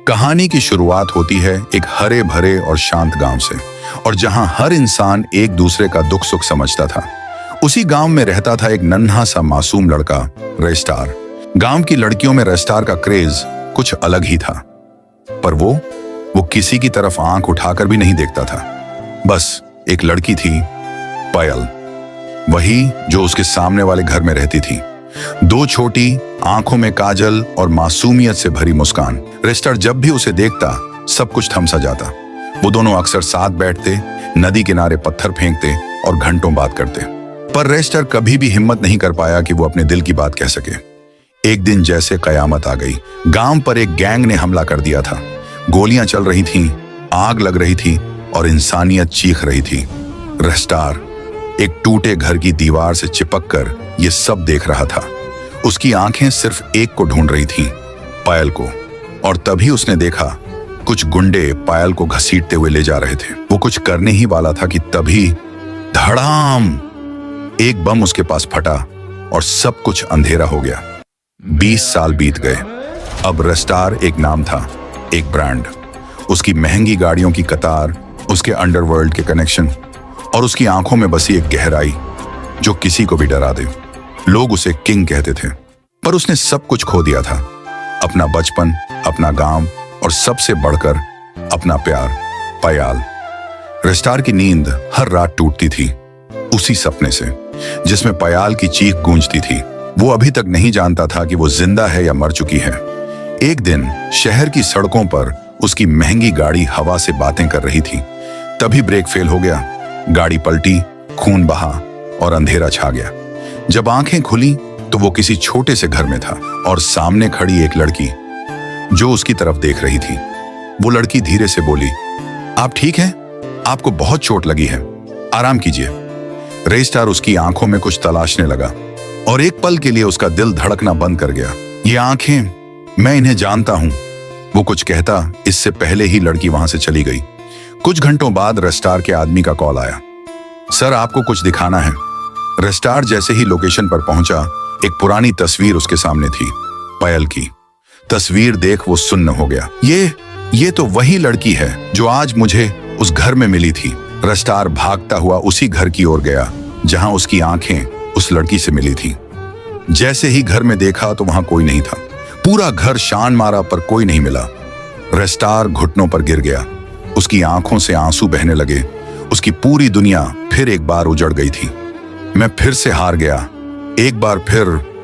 कहानी की शुरुआत होती है एक हरे भरे और शांत गांव से, और जहां हर इंसान एक दूसरे का दुख सुख समझता था। उसी गांव में रहता था एक नन्हा सा मासूम लड़का, रेस्टार। गांव की लड़कियों में रेस्टार का क्रेज कुछ अलग ही था, पर वो किसी की तरफ आंख उठाकर भी नहीं देखता था। बस एक लड़की थी, पायल, वही जो उसके सामने वाले घर में रहती थी। दो छोटी आंखों में काजल और मासूमियत से भरी मुस्कान। रेस्टार जब भी उसे देखता सब कुछ थम सा जाता। वो दोनों अक्सर साथ बैठते, नदी किनारे पत्थर फेंकते और घंटों बात करते, पर रेस्टार कभी भी हिम्मत नहीं कर पाया कि वो अपने दिल की बात कह सके। एक दिन जैसे कयामत आ गई। गांव पर एक गैंग ने हमला कर दिया था। गोलियां चल रही थीं, आग लग रही थी और इंसानियत चीख रही थी। रेस्टार एक टूटे घर की दीवार से चिपककर ये सब देख रहा था। उसकी आंखें सिर्फ एक को ढूंढ रही थीं, पायल को। और तभी उसने देखा कुछ गुंडे पायल को घसीटते हुए ले जा रहे थे। वो कुछ करने ही वाला था कि तभी धड़ाम, एक बम उसके पास फटा और सब कुछ अंधेरा हो गया। 20 साल बीत गए। अब रेस्टार एक नाम था, एक ब्रांड। उसकी महंगी गाड़ियों की कतार, उसके अंडरवर्ल्ड के कनेक्शन और उसकी आंखों में बसी एक गहराई जो किसी को भी डरा दे। लोग उसे किंग कहते थे, पर उसने सब कुछ खो दिया था। अपना बचपन, अपना गांव और सबसे बढ़कर अपना प्यार, पायल। रेस्टार की नींद हर रात टूटती थी उसी सपने से, जिसमें पायल की चीख गूंजती थी। वो अभी तक नहीं जानता था कि वो जिंदा है या मर चुकी है। एक दिन शहर की सड़कों पर उसकी महंगी गाड़ी हवा से बातें कर रही थी। तभी ब्रेक फेल हो गया। गाड़ी पलटी, खून बहा और अंधेरा छा गया। जब आंखें खुली तो वो किसी छोटे से घर में था और सामने खड़ी एक लड़की जो उसकी तरफ देख रही थी। वो लड़की धीरे से बोली, आप ठीक हैं? आपको बहुत चोट लगी है, आराम कीजिए। रेस्टार उसकी आंखों में कुछ तलाशने लगा और एक पल के लिए उसका दिल धड़कना बंद कर गया। ये आंखें, मैं इन्हें जानता हूं। वो कुछ कहता इससे पहले ही लड़की वहां से चली गई। कुछ घंटों बाद रेस्टार के आदमी का कॉल आया। सर, आपको कुछ दिखाना है। रेस्टार जैसे ही लोकेशन पर पहुंचा, एक पुरानी तस्वीर उसके सामने थी, पायल की। तस्वीर देख वो सुन्न हो गया। ये तो वही लड़की है जो आज मुझे उस घर में मिली थी। रेस्टार भागता हुआ उसी घर की ओर गया जहां उसकी आंखें उस लड़की से मिली थी। जैसे ही घर में देखा तो वहां कोई नहीं था। पूरा घर शान मारा पर कोई नहीं मिला। रेस्टार घुटनों पर गिर गया। उसकी आंखों से आंसू बहने लगे। उसकी पूरी दुनिया फिर एक बार उजड़ गई थी। मैं फिर से हार गया। एक बार फिर